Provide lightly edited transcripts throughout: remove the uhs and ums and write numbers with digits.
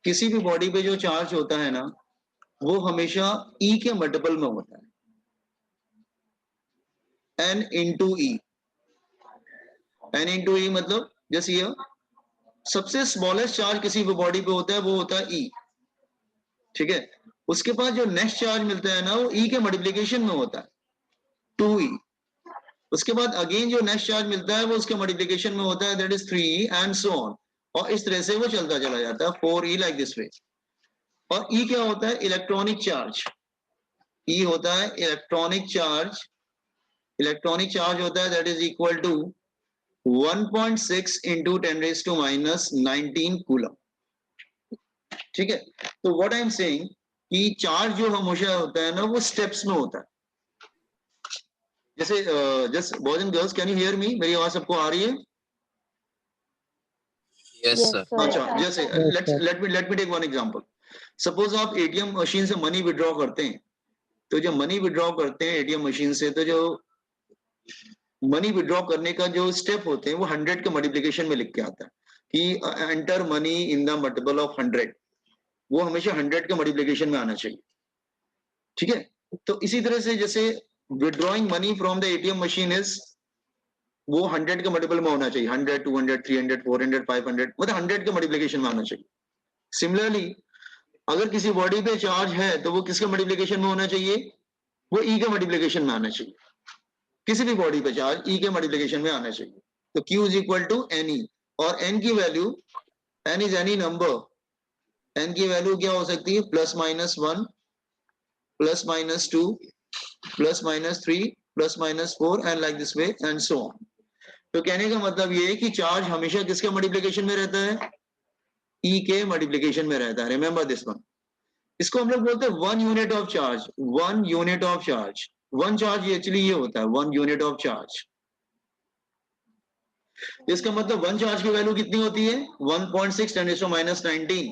किसी भी बॉडी पे जो चार्ज होता है ना, वो हमेशा E के मल्टीपल में होता है, N इंटू ई। N इंटू ई मतलब जैसे ये सबसे स्मॉलेस्ट चार्ज किसी भी बॉडी पे होता है वो होता है E, ठीक है। उसके पास जो नेक्स्ट चार्ज मिलता है ना, वो E के मल्टीप्लिकेशन में होता है, 2E। उसके बाद अगेन जो नेक्स्ट चार्ज मिलता है वो उसके मल्टीप्लिकेशन में होता है, that is 3E and so on. और इस तरह से वो चलता चला जाता है, 4E लाइक दिस वे। और E क्या होता है? Electronic charge. E होता है इलेक्ट्रॉनिक चार्ज। इलेक्ट्रॉनिक चार्ज होता है that is equal to 1.6 into 10⁻⁻19 coulomb, ठीक है। तो व्हाट आई एम सेइंग कि चार्ज जो हमेशा होता है ना, वो स्टेप्स में होता है। जैसे just boys and girls, can you hear me? मेरी आवाज सबको आ रही है? Yes, sir. अच्छा, जैसे let me take one example. Suppose आप एटीएम मशीन से मनी विड्रॉ करते हैं, तो जब मनी विड्रॉ करते हैं एटीएम मशीन से, तो जो मनी विड्रॉ करने का जो स्टेप होते हैं वो 100 के मल्टीप्लिकेशन में लिख के आता है कि enter money in the multiple of 100। वो हमेशा 100 के मल्टीप्लिकेशन में आना चाहिए, ठीक है। तो इसी तरह से जैसे withdrawing money from the ATM machine is, वो 100 के मल्टीपल में होना चाहिए, 100, 200, 300, 400, 500, मतलब 100 के मल्टीप्लिकेशन में आना चाहिए। सिमिलरली अगर किसी बॉडी पे चार्ज है तो वो किसके मल्टीप्लिकेशन में होना चाहिए? वो E के मल्टीप्लिकेशन में आना चाहिए। किसी भी बॉडी पे चार्ज E के मल्टीप्लिकेशन में आना चाहिए। तो Q is equal to NE, और N की वैल्यू, N is any number, N की वैल्यू क्या हो सकती है? +-1, +-2, +-3, +-4 and like this way and so on. तो कहने का मतलब ये है कि चार्ज हमेशा किसके मल्टीप्लिकेशन में रहता है? E के मल्टीप्लिकेशन में रहता है। Remember this one. इसको हम लोग बोलते हैं 1 unit of charge. 1 unit of charge, 1 charge actually ये होता है 1 यूनिट ऑफ चार्ज। इसका मतलब 1 चार्ज की वैल्यू कितनी होती है? 1.6 10⁻⁻19।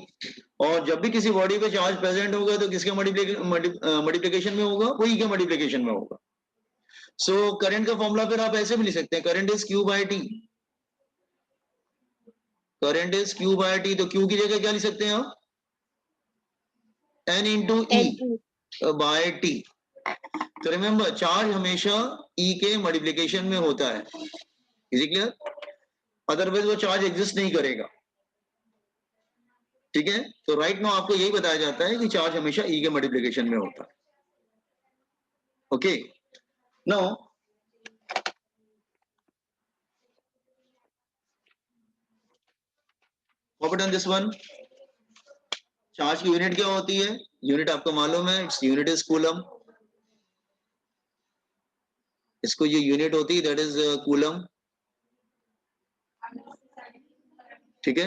और जब भी किसी बॉडी पे चार्ज प्रेजेंट होगा तो किसके मल्टीप्लिकेशन में होगा? वो E के मल्टीप्लिकेशन में होगा। सो करंट का फॉर्मूला फिर आप ऐसे भी लिख सकते हैं, current is Q by T। Current is Q by T, तो Q की जगह क्या लिख सकते हैं आप? N into E by T। तो रिमेंबर, चार्ज हमेशा E के मल्टीप्लिकेशन में होता है। Is it clear? अदरवाइज वो चार्ज एग्जिस्ट नहीं करेगा, ठीक है। तो राइट नाउ आपको यही बताया जाता है कि चार्ज हमेशा E के मल्टीप्लिकेशन में होता है। Okay, now what done this one. Charge की यूनिट क्या होती है? यूनिट आपको मालूम है, इट्स यूनिट इज कूलम। इसको ये यूनिट होती है दैट इज कूलम, ठीक है।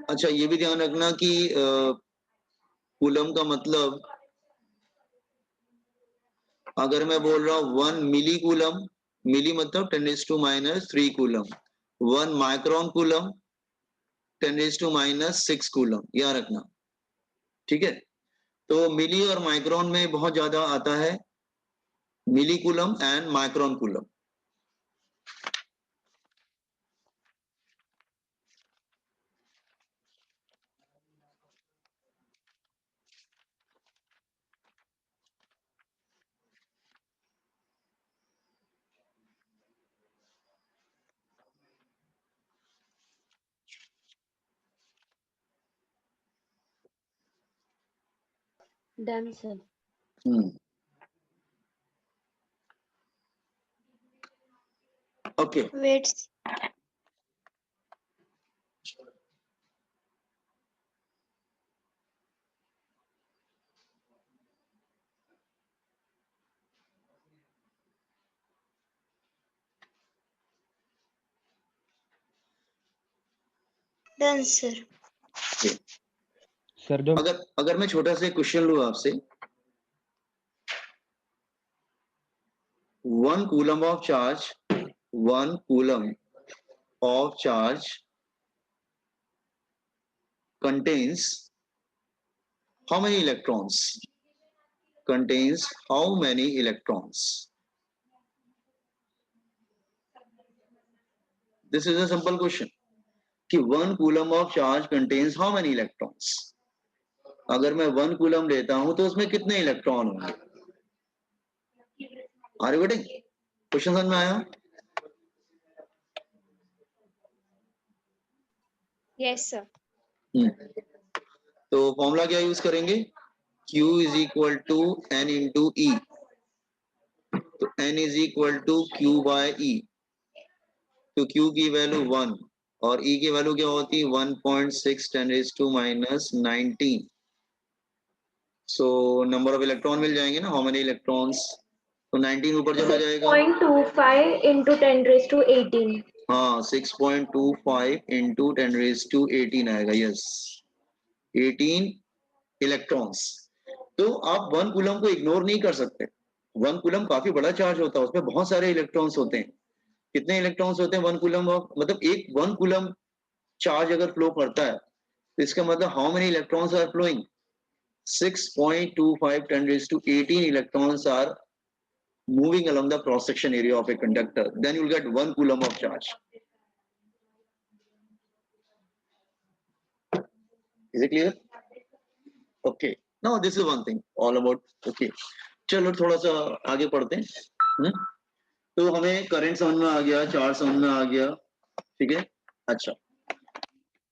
अच्छा, ये भी ध्यान रखना कि कूलम का मतलब, अगर मैं बोल रहा हूं 1 मिली कूलम, मिली मतलब 10⁻³ कूलम, 1 माइक्रोन कूलम 10⁻⁻6 कूलम, याद रखना, ठीक है। तो मिली और माइक्रोन में बहुत ज्यादा आता है, milli coulomb and micron coulomb. Done, sir. Okay, Wait. Done, sir. Sir जो अगर मैं छोटा सा क्वेश्चन लूं आपसे, 1 coulomb of charge, 1 coulomb of charge contains how many electrons? Contains how many electrons? This is a simple question. कि 1 coulomb of charge contains how many electrons. अगर मैं 1 कूलम लेता हूं तो उसमें कितने इलेक्ट्रॉन होंगे? Are you getting? क्वेश्चन समझ में आया? Yes sir. तो फॉर्मूला क्या यूज करेंगे? Q is equal to N into E। तो N is equal to Q by E। तो Q की वैल्यू 1 और E की वैल्यू क्या होती है? 1.6 10⁻⁹ सो नंबर ऑफ इलेक्ट्रॉन मिल जाएंगे ना, हाउ मेनी इलेक्ट्रॉन्स? तो 19 ऊपर चला जाएगा। 6.25 into 10⁻18। हाँ 6.25 इंटू 10⁻18 आएगा। Yes 18 electrons. तो आप 1 कूलम को इग्नोर नहीं कर सकते। 1 कूलम काफी बड़ा चार्ज होता है, उसमें बहुत सारे इलेक्ट्रॉन्स होते हैं। कितने इलेक्ट्रॉन्स होते हैं 1 कूलम ऑफ, मतलब एक 1 कूलम चार्ज अगर फ्लो करता है तो इसका मतलब how many electrons are flowing? 6.25 10⁻18 electrons are moving along the cross section area of a conductor. Then you'll get 1 coulomb of charge. Is it clear? Okay. Now this is one thing all about. Okay. चलो थोड़ा सा आगे पढ़ते हैं। तो हमें current समझ में आ गया, चार्ज समझ में आ गया, ठीक है। अच्छा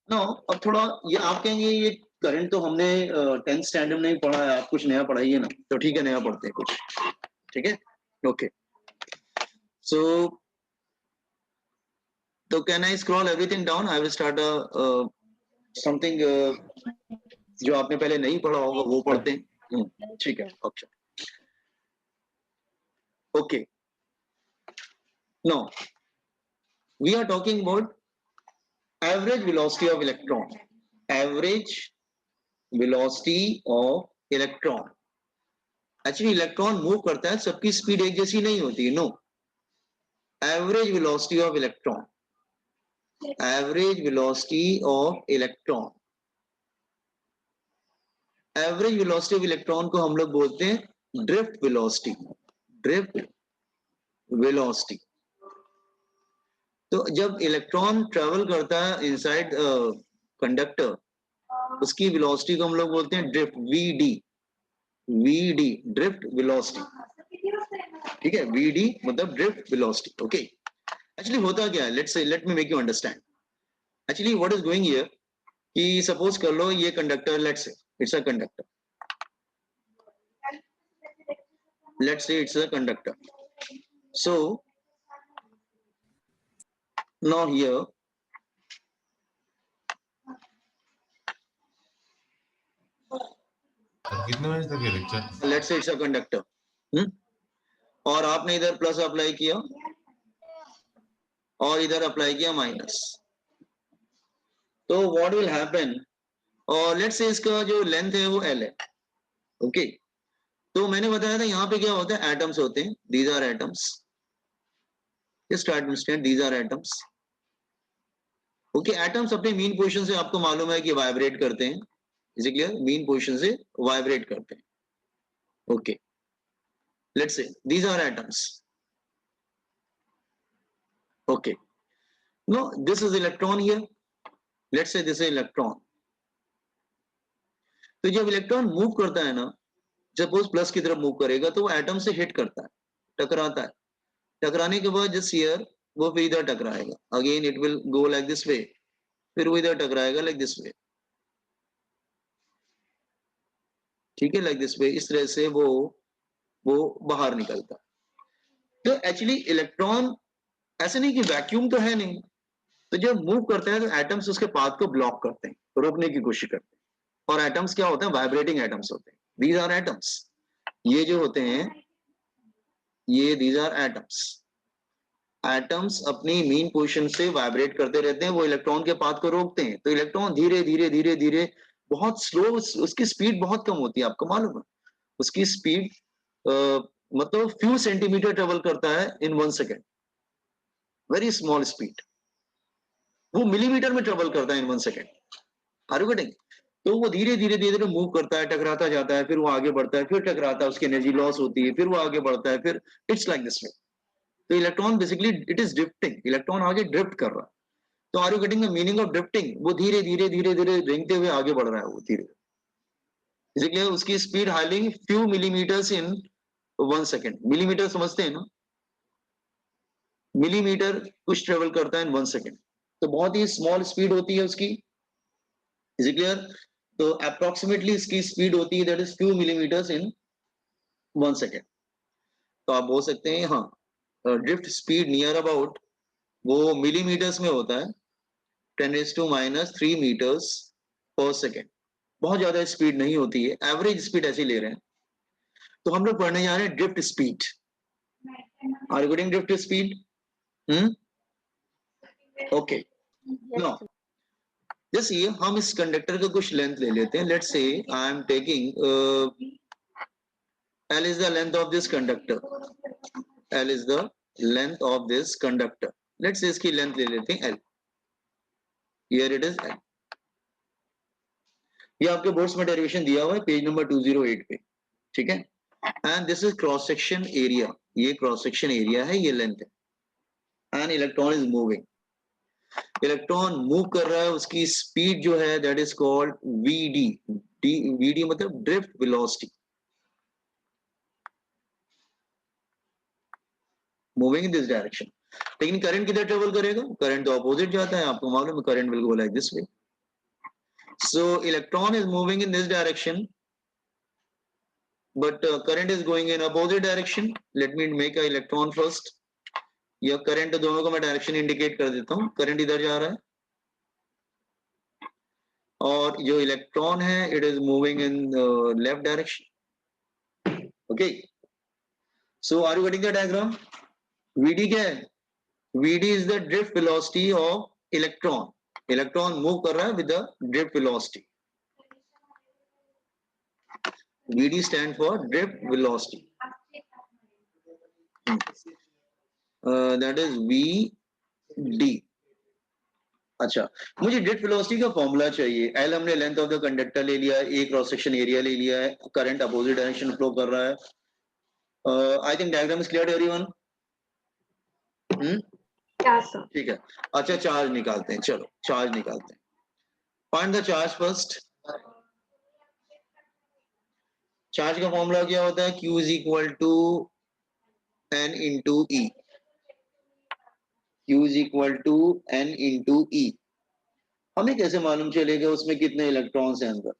नो अब थोड़ा ये आप कहेंगे ये करंट तो हमने 10th स्टैंडर्ड में ही पढ़ा है, आप कुछ नया पढ़ाइए ना। तो ठीक है नया पढ़ते हैं कुछ, ठीक है ओके। सो तो can I scroll everything down? I will start something जो आपने पहले नहीं पढ़ा होगा वो पढ़ते हैं। ठीक है अच्छा okay. Now we are talking about average velocity of electron. Average velocity of electron. Actually electron move करता है, सबकी स्पीड एक जैसी नहीं होती है। No, average velocity of electron, average velocity of electron, average velocity of electron को हम लोग बोलते हैं ड्रिफ्ट वेलोसिटी। Drift velocity. तो जब इलेक्ट्रॉन ट्रेवल करता है इनसाइड कंडक्टर, उसकी वेलोसिटी को हम लोग बोलते हैं drift, VD. VD drift velocity, ठीक है। वीडी मतलब ड्रिफ्ट वेलोसिटी। ओके एक्चुअली होता क्या है, let me make you understand. Actually what is going here कि सपोज कर लो ये conductor, let's say it's a conductor, let's say it's a conductor. So now here कितने बजे तक है lecture? let's say it's a conductor, और आपने इधर प्लस अप्लाई किया और इधर अप्लाई किया माइनस, तो व्हाट विल हैपन? और लेट्स से इसका जो लेंथ है वो एल है। ओके तो मैंने बताया था यहाँ पे क्या होता है, एटम्स होते हैं, these are atoms, just try to understand, these are atoms. Okay atoms अपने मीन पोजीशन से आपको मालूम है कि वाइब्रेट करते हैं, is it clear? Mean position से वाइब्रेट करते हैं। Okay let's say these are atoms. Okay no, this is electron here, let's say this is electron. तो जब इलेक्ट्रॉन मूव करता है ना, सपोज प्लस की तरफ मूव करेगा तो वो एटम से हिट करता है, टकराता है। टकराने के बाद जस्ट हियर वो फिर इधर टकराएगा, again it will go like this way, फिर वो इधर टकराएगा लाइक दिस वे, ठीक है, लाइक दिस वे। इस तरह से वो बाहर निकलता है। तो एक्चुअली इलेक्ट्रॉन ऐसे नहीं कि वैक्यूम तो है नहीं, तो जब मूव करते हैं तो एटम्स उसके पाथ को ब्लॉक करते हैं, रोकने की कोशिश करते हैं। और एटम्स क्या होते हैं? वाइब्रेटिंग एटम्स होते हैं। दीज आर एटम्स, ये जो होते हैं ये दीज आर एटम्स। एटम्स अपनी मीन पोजीशन से वाइब्रेट करते रहते हैं, वो इलेक्ट्रॉन के पाथ को रोकते हैं। तो इलेक्ट्रॉन धीरे धीरे धीरे धीरे बहुत स्लो, उसकी स्पीड बहुत कम होती है, आपको मालूम है? उसकी स्पीड मतलब फ्यू सेंटीमीटर ट्रेवल करता है in 1 second, very small speed. वो मिलीमीटर में ट्रेवल करता है in 1 second. Are you getting? तो वो धीरे धीरे धीरे धीरे मूव करता है, टकराता जाता है, फिर वो आगे बढ़ता है, फिर टकराता है, उसकी एनर्जी लॉस होती है, फिर वो आगे बढ़ता है, फिर इट्स लाइक दिस वे। तो electron basically it is drifting, electron आगे ड्रिफ्ट कर रहा है। तो are you getting the meaning of drifting? वो धीरे धीरे धीरे धीरे रेंगते हुए आगे बढ़ रहा है, वो धीरे, इसलिए उसकी स्पीड हार्डली फ्यू मिलीमीटर्स इन 1 सेकेंड। मिलीमीटर समझते हैं ना, मिलीमीटर कुछ ट्रेवल करता है इन 1 सेकेंड, तो बहुत ही स्मॉल स्पीड होती है उसकी। Is it clear? तो अप्रोक्सीमेटली इसकी स्पीड होती है that is few millimetres in 1 second. तो आप बोल सकते हैं हाँ, ड्रिफ्ट स्पीड नियर अबाउट वो मिलीमीटर्स में होता है, 10⁻³ मीटर्स पर सेकेंड। बहुत ज्यादा स्पीड नहीं होती है, एवरेज स्पीड ऐसे ले रहे हैं। तो हम लोग पढ़ने जा रहे हैं drift speed. Are you getting drift speed? Okay, now जैसे ये हम इस कंडक्टर का कुछ लेंथ ले लेते हैं। Let's say I am taking L is the length of this conductor. L is the length of this conductor. Let's say इसकी लेंथ ले लेते हैं L. Here it is L. ये आपके बोर्ड्स में डेरिवेशन दिया हुआ है पेज नंबर 208 पे, ठीक है? And this is cross section area, ये क्रॉस सेक्शन एरिया है, ये लेंथ है। And electron is moving, electron move कर रहा है, उसकी स्पीड जो है that is called VD. VD मतलब drift velocity, moving in this direction. लेकिन करंट किधर ट्रेवल करेगा? करंट तो अपोजिट जाता है, आपको मालूम है, current will go like this way. So electron is moving in this direction but current is going in opposite direction. Let me make a electron first. या करंट दोनों को मैं डायरेक्शन इंडिकेट कर देता हूं, करंट इधर जा रहा है और जो इलेक्ट्रॉन है it is moving in left direction. Okay, so are you getting the diagram? VD क्या है? VD is the drift velocity of electron. Electron move कर रहा है with the drift velocity. VD stand for drift velocity. That is VD. अच्छा, मुझे drift velocity का formula चाहिए। L हमने लेंथ ऑफ द कंडक्टर ले लिया है, A क्रॉस सेक्शन एरिया ले लिया है, करंट अपोजिट डायरेक्शन फ्लो कर रहा है। I think diagram is clear to everyone? ठीक है। अच्छा, चार्ज निकालते हैं, चलो चार्ज निकालते हैं। Find the charge first. Charge का फॉर्मूला क्या होता है? Q is equal to N into E। Q is equal to N into E। हमें कैसे मालूम चलेगा उसमें कितने इलेक्ट्रॉन्स हैं अंदर?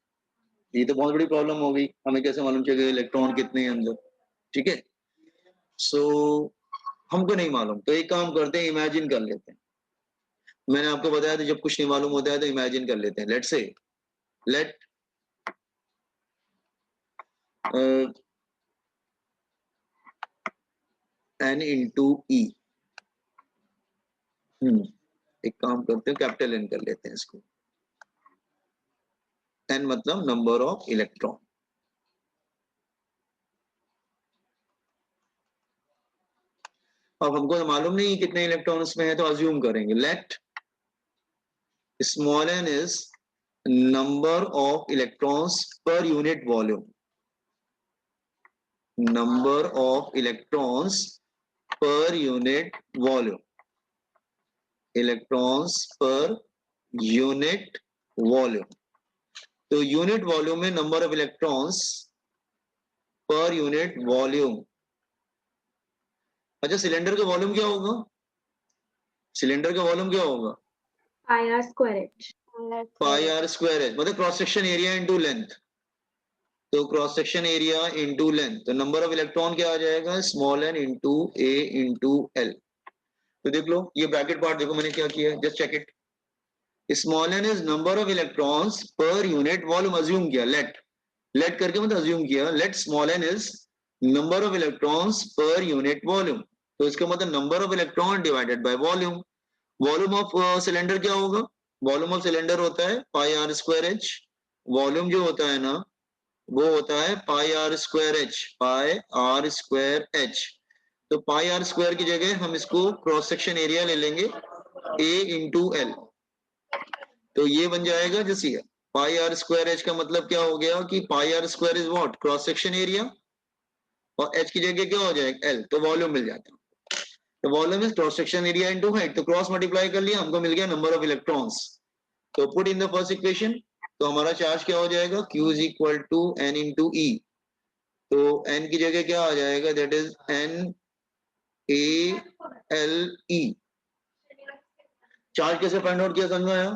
ये तो बहुत बड़ी प्रॉब्लम होगी, हमें कैसे मालूम चलेगा इलेक्ट्रॉन कितने हैं अंदर? ठीक है, सो हमको नहीं मालूम, तो एक काम करते हैं, इमेजिन कर लेते हैं। मैंने आपको बताया था जब कुछ नहीं मालूम होता है तो इमेजिन कर लेते हैं। लेट से लेट N इंटू E। एक काम करते हैं, कैपिटल N कर लेते हैं इसको। N मतलब नंबर ऑफ इलेक्ट्रॉन। अब हमको तो मालूम नहीं कितने इलेक्ट्रॉन उसमें है, तो अज्यूम करेंगे let small n is number of electrons per unit volume. Number of electrons per unit volume. Electrons per unit volume, तो यूनिट वॉल्यूम में number of electrons per unit volume. अच्छा, सिलेंडर का volume क्या होगा? Cylinder का volume क्या होगा? Pi r square h. Pi r square h मतलब cross section area into length. तो cross section area into length, तो नंबर ऑफ इलेक्ट्रॉन क्या आ जाएगा? स्मॉल n इंटू ए इंटू एल। तो देख लो ये ब्रैकेट पार्ट देखो मैंने क्या किया है, just check it. Small n is number of electrons per unit volume. Assume किया, लेट करके मतलब अज्यूम किया, let small n is number of electrons per unit volume. तो इसका मतलब number of electron divided by volume. Volume of cylinder क्या होगा? Volume of cylinder होता है pi r square h. Volume जो होता है ना वो होता है pi r square h, pi r square H. तो पाई आर स्क्वायर की जगह हम इसको क्रॉस सेक्शन एरिया ले लेंगे ए इंटू एल। तो ये बन जाएगा जैसे पाई आर स्क्वायर एच का मतलब क्या हो गया कि pi r square is what? Cross section area, और एच की जगह क्या हो जाएगा? एल, तो वॉल्यूम मिल जाता है। तो volume is cross section area into height, तो क्रॉस मल्टीप्लाई कर लिया, हमको मिल गया नंबर ऑफ इलेक्ट्रॉन्स। तो put in the first equation, तो हमारा चार्ज क्या हो जाएगा, Q is equal to N into E। तो N की जगह क्या आ जाएगा, दैट इज NaLe। चार्ज कैसे फाइंड आउट किया समझ में आया?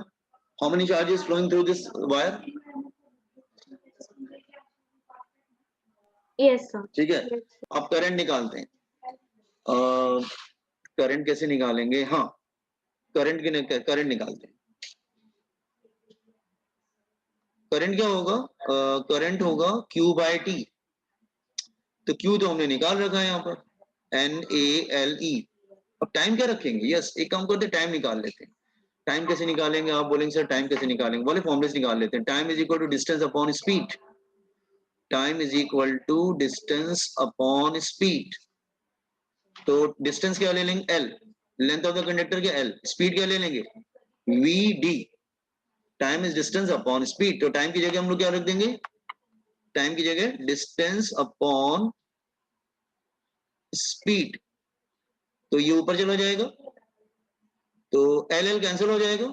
How many charges flowing through this wire? Yes, sir. ठीक है, Yes. अब करंट निकालते हैं। करंट कैसे निकालेंगे? हाँ, करंट निकालते हैं। करंट क्या होगा? करंट होगा Q बाय T। तो Q तो हमने निकाल रखा है यहाँ पर, NaLe। अब टाइम क्या रखेंगे? यस, एक काम करते हैं, टाइम निकाल लेते हैं। टाइम कैसे निकालेंगे? आप बोलेंगे सर टाइम कैसे निकालेंगे, बोले फॉर्मूले से निकाल लेते हैं। Time is equal to distance upon speed. Time is equal to distance upon speed. तो डिस्टेंस क्या ले लेंगे? L, length of the conductor क्या? L, स्पीड क्या ले लेंगे? Vd। Time is distance upon speed, तो टाइम की जगह हम लोग क्या रख देंगे? टाइम की जगह डिस्टेंस अपॉन स्पीड। तो ये ऊपर चला जाएगा, तो L कैंसिल हो जाएगा,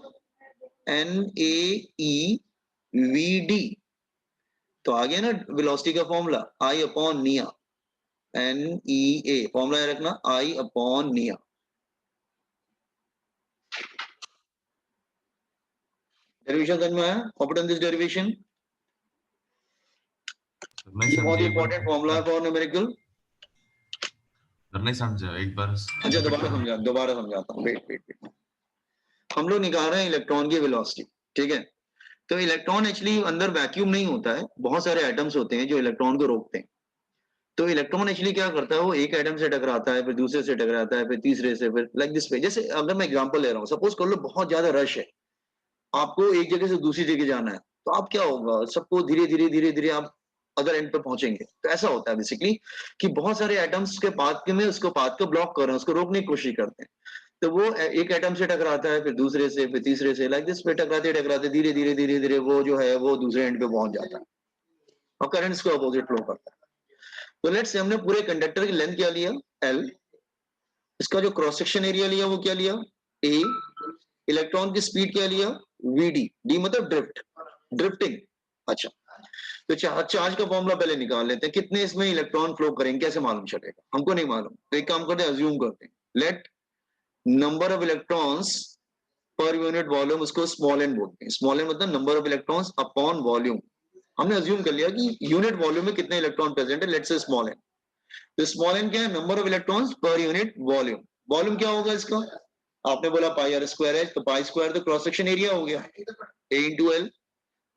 NaeVd। तो आ गया ना वेलोसिटी का फॉर्मूला, I अपॉन निया, NEA। फॉर्मूला रखना I अपॉन निया। डेरिवेशन समझ में आया? कॉम्पिटेंट दिस डेरिवेशन, नहीं ये बहुत समझे, एक बार इंपॉर्टेंट फॉर्मूला है फॉर न्यूमेरिकल। नहीं समझा, एक बार अच्छा दोबारा समझाता हूँ, वेट वेट वेट। हम लोग निकाल रहे हैं इलेक्ट्रॉन की वेलोसिटी, ठीक है? तो इलेक्ट्रॉन एक्चुअली अंदर वैक्यूम नहीं होता है, बहुत सारे एटम्स होते हैं जो इलेक्ट्रॉन को रोकते हैं। तो इलेक्ट्रॉन एक्चुअली क्या करता है, वो एक एटम से टकराता है, फिर दूसरे से टकराता है, फिर तीसरे से, फिर लाइक दिस वे। जैसे अगर मैं एग्जांपल ले रहा हूँ, सपोज कर लो बहुत ज्यादा रश है, आपको एक जगह से दूसरी जगह जाना है, तो आप क्या होगा, सबको धीरे धीरे आप अदर एंड पे पहुंचेंगे। तो ऐसा होता है बेसिकली कि बहुत सारे एटम्स के पाथ में उसको पाथ को ब्लॉक कर रहे हैं, उसको रोकने की कोशिश करते हैं। तो वो एक एटम से टकराता है, फिर दूसरे से, फिर तीसरे से, लाइक दिस पे टकराते टकराते धीरे धीरे वो जो है वो दूसरे एंड पे पहुंच जाता है और करंट्स को अपोजिट फ्लो करता है। तो लेट्स से हमने पूरे कंडक्टर की लेंथ क्या लिया, L। इसका जो क्रॉस सेक्शन एरिया लिया वो क्या लिया, A। इलेक्ट्रॉन की स्पीड क्या लिया, Vd। डी मतलब ड्रिफ्टिंग। अच्छा, तो चार्ज का फॉर्मूला पहले निकाल लेते हैं, कितने इसमें इलेक्ट्रॉन फ्लो करेंगे, कैसे मालूम चलेगा? हमको नहीं मालूम, तो एक काम करते हैं, अज्यूम करते हैं, let number of electrons per unit volume, उसको स्मॉल एन बोलते हैं। स्मॉल एन मतलब number of electrons upon volume. हमने अज्यूम कर लिया कि यूनिट वॉल्यूम में कितने इलेक्ट्रॉन प्रेजेंट है, लेट्स से स्मॉल एन। तो स्मॉल एन क्या है, number of electrons per unit volume. Volume क्या होगा इसका, आपने बोला पाई आर स्क्वायर है, तो पाई स्क्वायर तो क्रॉस सेक्शन एरिया हो गया, A into L.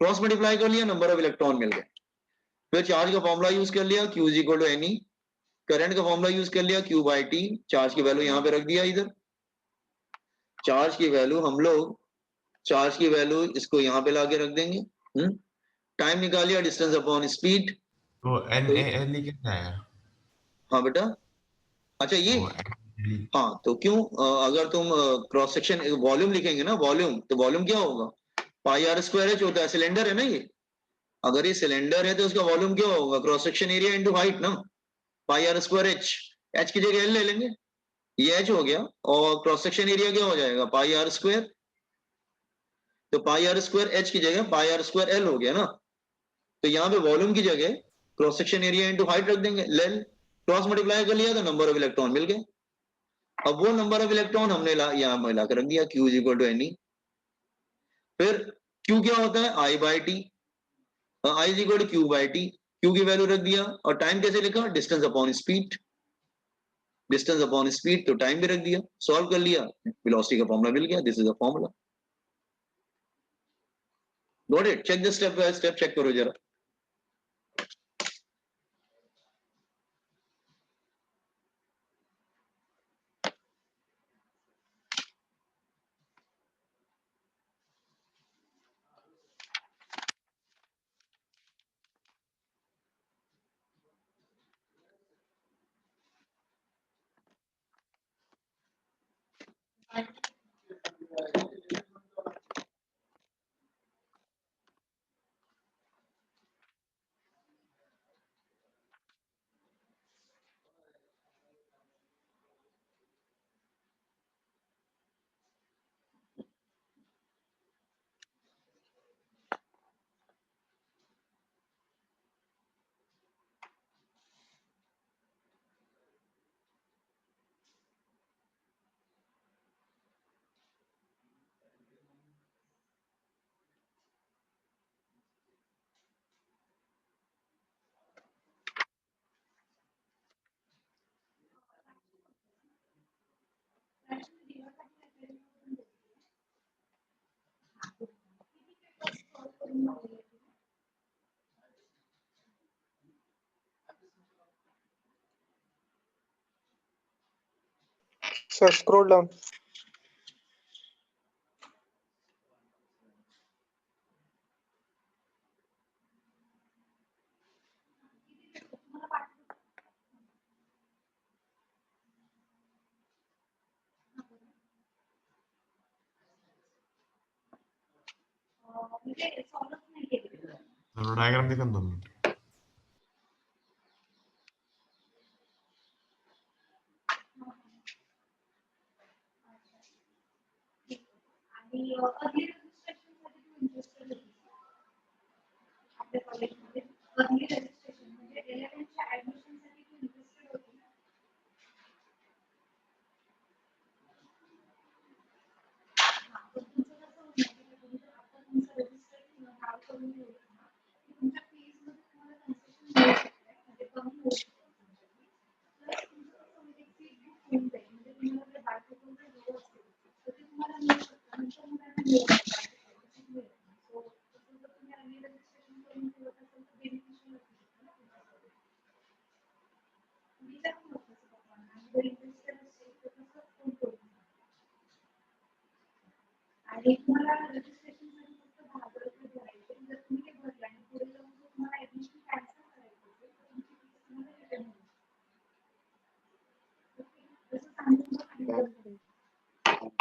Cross multiply कर लिया, नंबर ऑफ इलेक्ट्रॉन मिल गए। फिर चार्ज का फॉर्मूला यूज कर लिया, Q is equal to NE। Current का फॉर्मूला यूज कर लिया, Q बाई T। चार्ज की वैल्यू यहाँ पे रख दिया, इधर चार्ज की वैल्यू हम लोग, चार्ज की वैल्यू इसको यहाँ पे लाके रख देंगे। टाइम निकालिए, डिस्टेंस अपॉन स्पीड। तो NaLe कितना है? हाँ बेटा, अच्छा ये, वो NaLe हाँ तो क्यों, अगर तुम क्रॉस सेक्शन वॉल्यूम लिखेंगे ना, वॉल्यूम, तो वॉल्यूम क्या होगा, पाई आर स्क्वायर एच होता है। सिलेंडर है ना ये, अगर ये सिलेंडर है तो उसका वॉल्यूम क्या होगा, cross section area into height ना, पाई आर स्क्वायर एच। एच की जगह एल ले लेंगे, ये एच हो गया, और क्रॉस सेक्शन एरिया क्या हो जाएगा, पाई आर स्क्वायर। तो पाई आर स्क्वायर एच की जगह पाई आर स्क्वायर एल हो गया ना। तो यहाँ पे वॉल्यूम की जगह cross section area into height रख देंगे, लेल। क्रॉस मल्टीप्लाई कर लिया तो नंबर ऑफ इलेक्ट्रॉन मिल गए। अब वो नंबर ऑफ इलेक्ट्रॉन हमने यहाँ मिलाकर रख दिया, Q is equal to NE। फिर Q क्या होता है, I by T. I is equal to Q by T. Q की वैल्यू रख दिया, और टाइम कैसे लिखा, distance upon speed. Distance upon speed, तो टाइम भी रख दिया, सॉल्व कर लिया, वेलोसिटी का फॉर्मूला मिल गया, this is the formula. Got it? Check the step by step, check करो जरा। Sir, scroll down. तो डायग्राम दिखा दो मिनट.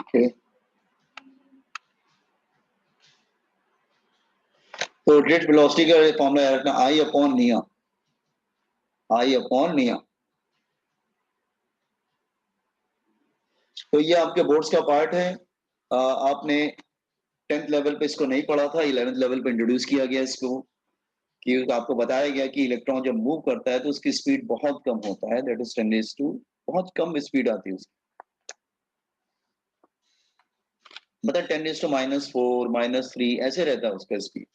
Okay. तो रेट वेलोसिटी का फॉर्मूला याद रखना आई अपॉन निया, आई अपॉन निया. तो ये आपके बोर्ड्स का पार्ट है. आपने 10th लेवल पे इसको नहीं पढ़ा था, 11th लेवल पे इंट्रोड्यूस किया गया इसको, कि आपको बताया गया कि इलेक्ट्रॉन जब मूव करता है तो उसकी स्पीड बहुत कम होता है, दैट इज 10⁻², बहुत कम स्पीड आती है उसकी. मतलब 10⁻⁻4 -3 ऐसे रहता है उसका स्पीड.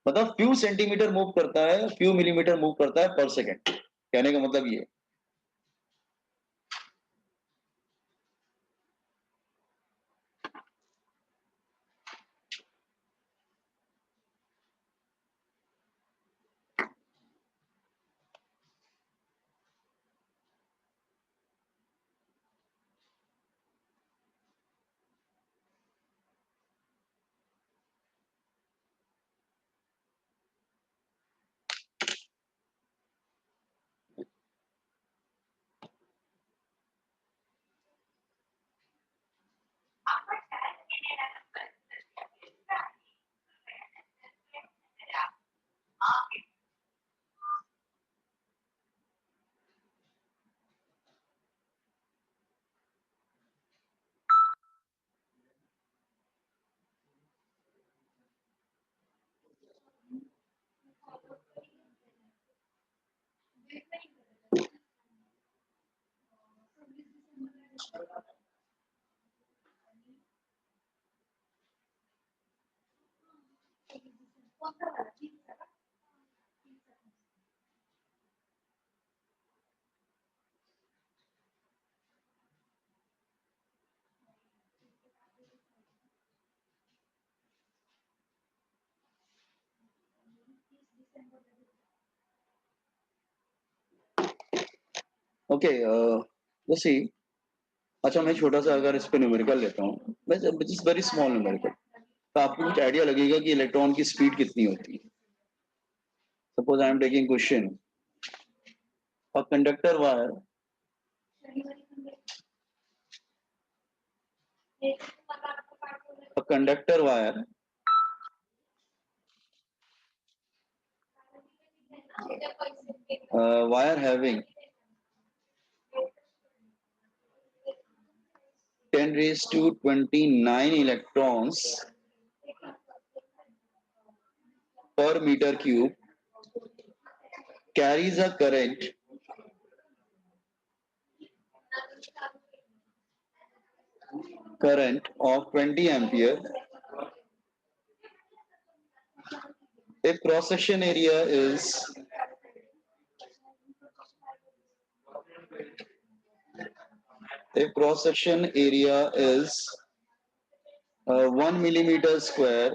मतलब फ्यू सेंटीमीटर मूव करता है, फ्यू मिलीमीटर मूव करता है पर सेकेंड. कहने का मतलब ये. ओके, सी. अच्छा, मैं छोटा सा अगर इस पे न्यूमेरिकल लेता हूँ, which is very small numerical, तो आपको कुछ आइडिया लगेगा कि इलेक्ट्रॉन की स्पीड कितनी होती है. Suppose I am taking question, a conductor wire wire having 10⁻29 electrons per meter cube carries a current of 20 ampere if cross section area is 1 millimeter square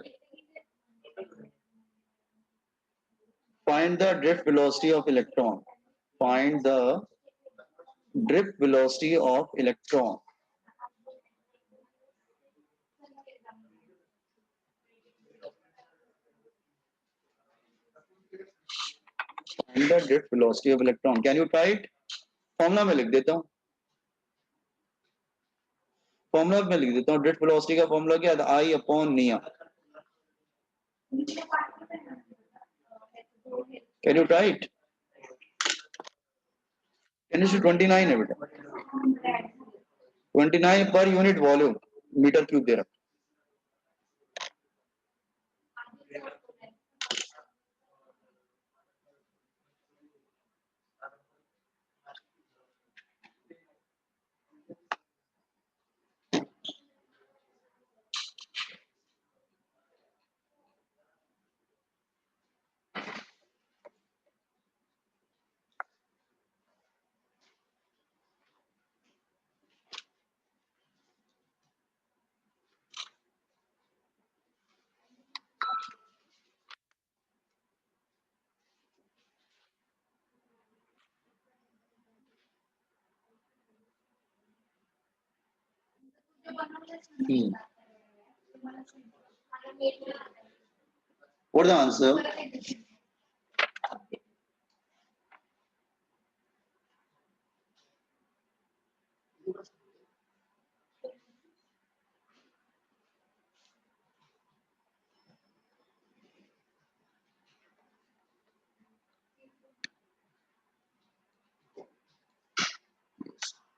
Find the drift velocity of electron. Find the drift velocity of electron. Find the drift velocity of electron. Can you try it? Formula में लिख देता हूँ. Formula में लिख देता हूँ. Drift velocity का formula क्या था? I upon निया. Can you try it? 10⁻29 है बेटा. 29 per unit volume metre cube दे रहा. What the answer?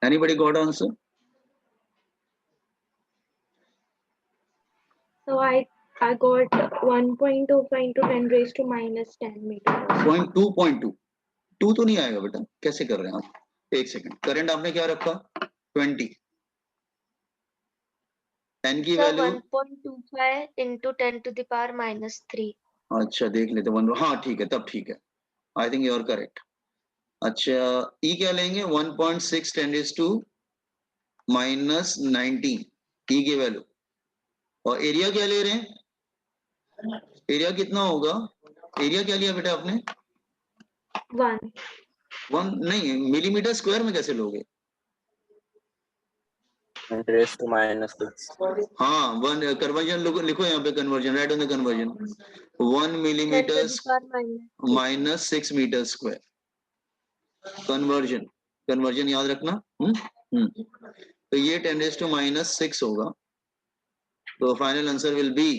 Anybody got answer? So I got 1.25 into 10 raised to minus 10 meters. 0.2 2 तो नहीं आएगा बेटा. कैसे कर रहे हैं आप? एक सेकंड. करंट आपने क्या रखा? 20. n की value 1.25 into 10 to the power minus 3. अच्छा देख लेते. हाँ ठीक है, तब ठीक है. I think you are correct. अच्छा ई क्या लेंगे? 1.6 10 to minus 19 ई की वैल्यू. और एरिया क्या ले रहे हैं? एरिया कितना होगा? एरिया क्या लिया बेटा आपने? 1 नहीं, मिलीमीटर स्क्वायर में कैसे लोगे? 10 raised to minus 6. हाँ, 1 कन्वर्जन लिखो यहाँ पे. Conversion, write on the conversion. 1 millimetre minus 6 metre square. Conversion याद रखना. तो ये 10 to minus 6 होगा. तो फाइनल आंसर विल बी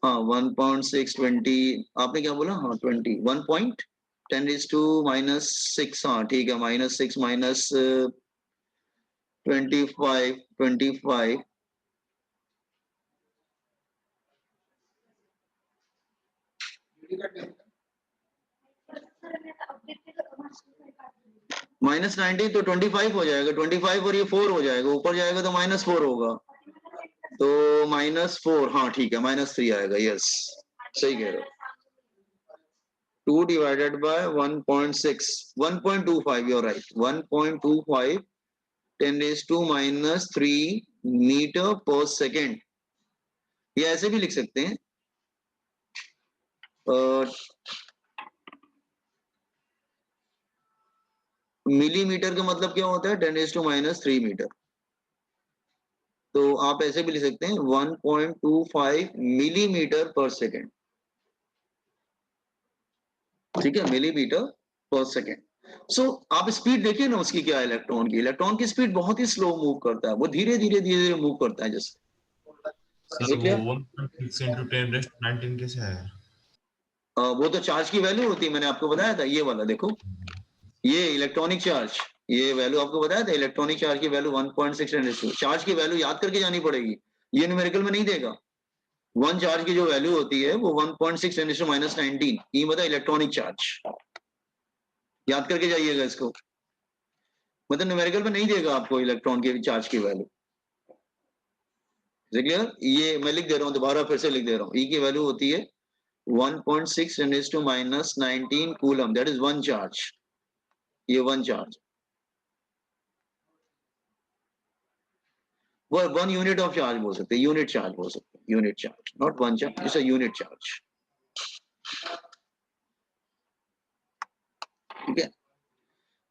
1.620. आपने क्या बोला? हाँ 20. 1.10 to minus 6. हाँ ठीक है. -6 minus 25 minus 90 तो 25 हो जाएगा. 25 और ये 4 हो जाएगा. ऊपर जाएगा तो -4 होगा. तो -4. हाँ ठीक है. -3 आएगा. यस सही कह रहे हो. 2 divided by 1.6 1.25. you're right. 1.25 10 to minus 3 metre पर सेकेंड. ये ऐसे भी लिख सकते हैं. मिलीमीटर का मतलब क्या होता है? 10 to minus 3 मीटर. तो आप ऐसे भी लिख सकते हैं 1.25 मिलीमीटर पर सेकेंड. ठीक है, मिलीमीटर पर सेकेंड. सो आप स्पीड देखिए ना उसकी क्या है. इलेक्ट्रॉन की स्पीड बहुत ही स्लो मूव करता है. वो धीरे धीरे मूव करता है. जैसे सर वो 1.6 into 10 raised to 19 कैसे आया? वो तो चार्ज की वैल्यू होती है. मैंने आपको बताया था. ये वाला देखो, ये इलेक्ट्रॉनिक चार्ज. ये वैल्यू आपको बताया था. इलेक्ट्रॉनिक चार्ज की वैल्यू 1.6. चार्ज की वैल्यू याद करके जानी पड़ेगी. ये न्यूमेरिकल में नहीं देगा. 1 चार्ज की जो वैल्यू होती है वो 1.6 10 to minus 19. ये बता इलेक्ट्रॉनिक चार्ज. याद करके जाइएगा इसको. मतलब न्यूमेरिकल में नहीं देगा आपको इलेक्ट्रॉन के चार्ज की वैल्यू. क्लियर? ये मैं लिख दे रहा हूँ, दोबारा फिर से लिख दे रहा हूँ. ई की वैल्यू होती है 1.6 10 to minus 19 coulomb. That is 1 charge. ये 1 चार्ज. वो 1 यूनिट ऑफ चार्ज बोल सकते हैं. यूनिट चार्ज बोल सकते हैं. Unit charge, not 1 charge. It's a unit charge. ठीक है,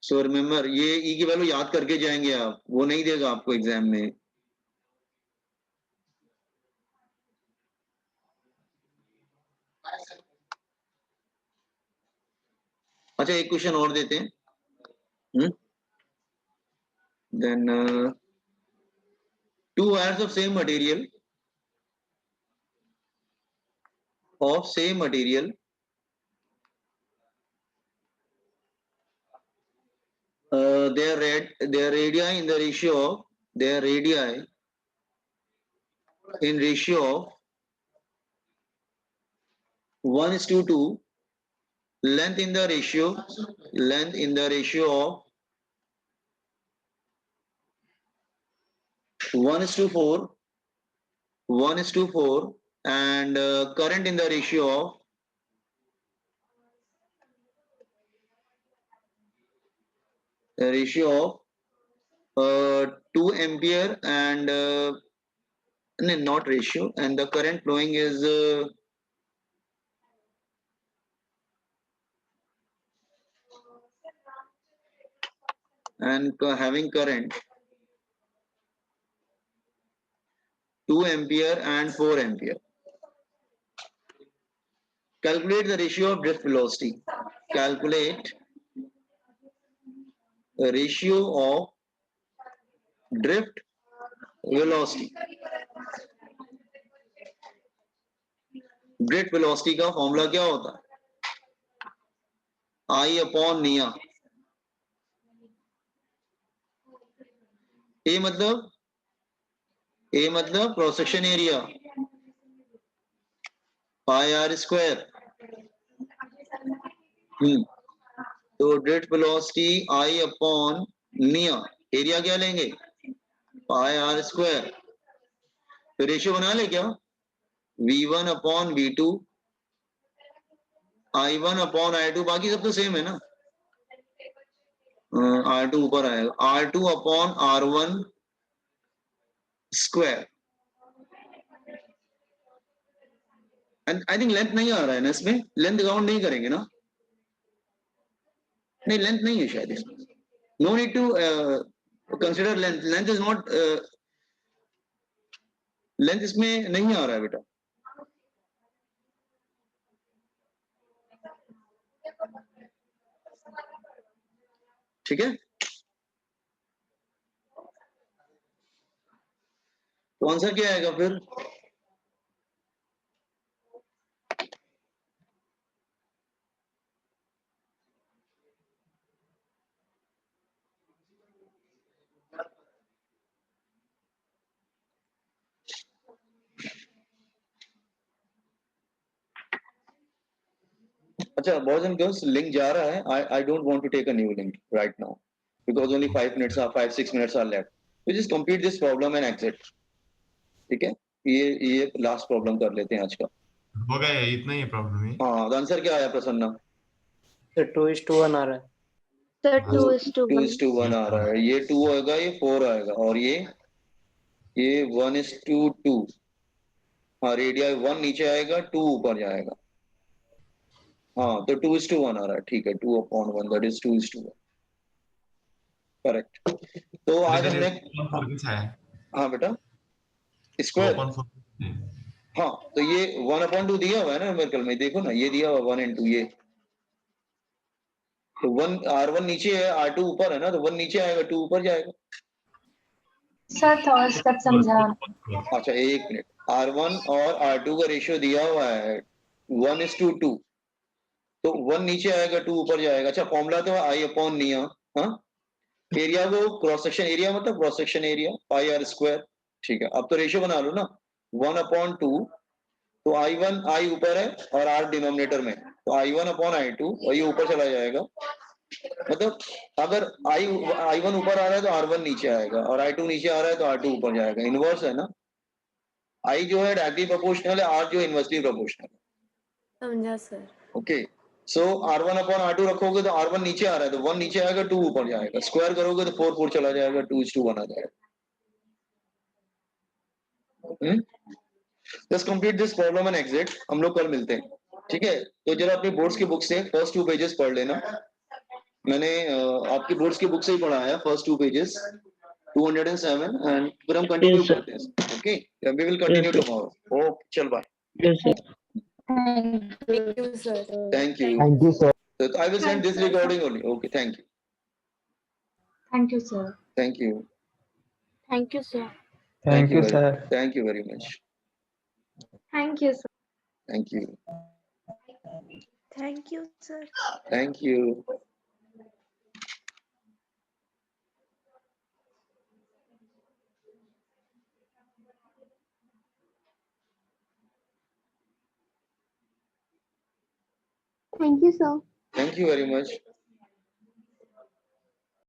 सो रिमेम्बर ये ई की वैल्यू याद करके जाएंगे आप, वो नहीं देगा आपको एग्जाम में। अच्छा एक क्वेश्चन और देते हैं। Then 2 wires of same material their radii in the ratio of their radii in ratio of 1:2, length in the ratio of 1:4, and current in the ratio of 2 ampere and not ratio, and the current flowing is and having current 2 ampere and 4 ampere. Calculate the ratio of drift velocity. Calculate the ratio of drift velocity. Drift velocity का formula क्या होता है? I upon निया। A मतलब cross section area, pi r square. तो drift velocity I upon निया, area क्या लेंगे? Pi r square. तो रेशियो बना ले क्या? V1 upon V2, I1 upon I2, बाकी सब तो सेम है ना। R2 ऊपर आएगा, R2 upon R1 square. I think length नहीं आ रहा है ना इसमें, लेंथ काउंट नहीं करेंगे ना? नहीं लेंथ नहीं है शायद इसमें। No need to consider length, length is not, length इसमें नहीं आ रहा है बेटा। ठीक है, तो आंसर क्या आएगा फिर? अच्छा बॉयज एंड गर्ल्स, लिंक जा रहा है। I don't want to take a new link right now because only 5-6 minutes are left. We just complete this problem and exit. ठीक है, ये लास्ट प्रॉब्लम कर लेते हैं आज का। हो गया, इतना ही प्रॉब्लम है। हाँ, तो आंसर क्या आया प्रसन्ना? सर 2:1 आ रहा है। Sir, 2:1. 2:1 आ रहा है। ये 2 आएगा, ये 4 आएगा, और ये 1:2। हाँ, रेडियस 1 नीचे आएगा, 2 ऊपर जाएगा। हाँ, तो 2:1 आ रहा है। ठीक है, 2/1, दैट इज 2:1। करेक्ट। तो आज हमने, हाँ बेटा, स्क्वायर। हाँ, तो ये 1/2 दिया हुआ है ना न्यूमेरिकल में, देखो ना, ये दिया हुआ 1 and 2 ये। तो 1 R1 नीचे है, R2 ऊपर है ना, तो 1 नीचे आएगा, 2 ऊपर जाएगा। सर थोड़ा स्टेप समझा। अच्छा एक मिनट, R1 और R2 का रेशियो दिया हुआ है 1:2, तो 1 नीचे आएगा, 2 ऊपर जाएगा। अच्छा फॉर्मूला तो I अपॉन निया। हाँ, एरिया को क्रॉस सेक्शन एरिया मतलब cross section area, pi r square. ठीक है, अब तो रेशियो बना लो ना, 1/2। तो I ऊपर है और R डिनोमिनेटर में, तो I1 अपॉन I2, और ये ऊपर चला जाएगा। मतलब अगर I1 ऊपर आ रहा है तो R1 नीचे आएगा, और I2 नीचे आ रहा है तो R2 ऊपर जाएगा। इनवर्स है ना, I जो है डायरेक्टली प्रोपोर्शनल है, R जो इनवर्सली प्रोपोर्शनल है। समझा सर। ओके, सो R1 अपॉन R2 रखोगे तो R1 नीचे आ रहा है तो 1 नीचे आएगा, 2 ऊपर जाएगा। स्क्वायर करोगे तो 4 चला जाएगा, 2:1 आ जाएगा। Just complete this problem and exit. हम लोग कल मिलते हैं। ठीक है, तो जरा अपनी बोर्ड्स की बुक से फर्स्ट 2 पेजेस पढ़ लेना। मैंने आपकी बोर्ड्स की बुक से ही पढ़ा है फर्स्ट 2 पेजेस 207 एंड फिर हम कंटिन्यू Yes, sir. करते हैं। Okay, we will continue Yes, sir. Tomorrow. Okay, चल bye. Yes, sir. Thank you, sir. Thank you. Thank you, sir. So I will send this Thanks, sir. recording only. Okay, thank you. Thank you, sir. Thank you. Thank you, sir. Thank you, very, sir. Thank you very much. Thank you, sir. Thank you. Thank you, sir. Thank you. Thank you, sir. Thank you very much.